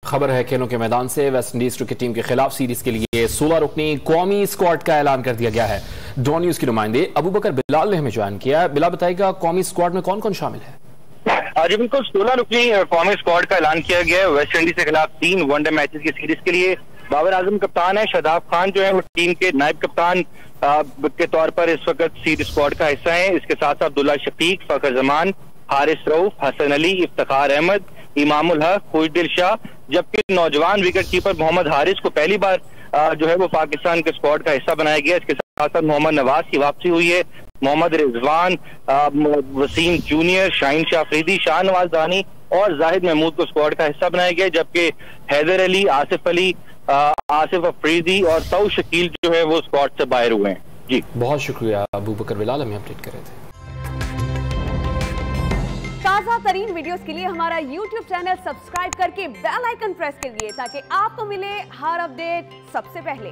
खबर है खेलों के मैदान से। वेस्टइंडीज क्रिकेट टीम के खिलाफ सीरीज के लिए 16 रुकनी कौमी स्क्वाड का ऐलान कर दिया गया है। डॉन न्यूज के नुमाइंदे अबू बकर बिलाल ने हमें ज्वाइन किया। बिलाल बताएगा कौमी स्क्वाड में कौन कौन शामिल है। आज बिल्कुल 16 रुकनी कौमी स्क्वाड का ऐलान किया गया है। वेस्टइंडीज के खिलाफ 3 वनडे मैचेस की सीरीज के लिए बाबर आजम कप्तान है। शादाब खान जो है वो टीम के नायब कप्तान के तौर पर इस वक्त सीरीज स्क्वाड का हिस्सा है। इसके साथ साथ अब्दुल्ला शफीक, फखर जमान, हारिस रऊफ, हसन अली, इफ्तिखार अहमद, इमामुल हक, खुशदिल शाह, जबकि नौजवान विकेट कीपर मोहम्मद हारिस को पहली बार जो है वो पाकिस्तान के स्क्वाड का हिस्सा बनाया गया। इसके साथ साथ मोहम्मद नवाज की वापसी हुई है। मोहम्मद रिजवान, वसीम जूनियर, शाहीन शाह अफरीदी, शाहनवाज दानी और जाहिद महमूद को स्क्वाड का हिस्सा बनाया गया, जबकि हैदर अली, आसिफ अली, आसिफ अफरीदी और तौ शकील जो है वो स्क्वाड से बाहर हुए हैं। जी बहुत शुक्रिया अबू बकर बिलाल, हमें अपडेट कर रहे थे। ताज़ा तरीन वीडियोस के लिए हमारा YouTube चैनल सब्सक्राइब करके बेल आइकन प्रेस करिए ताकि आपको मिले हर अपडेट सबसे पहले।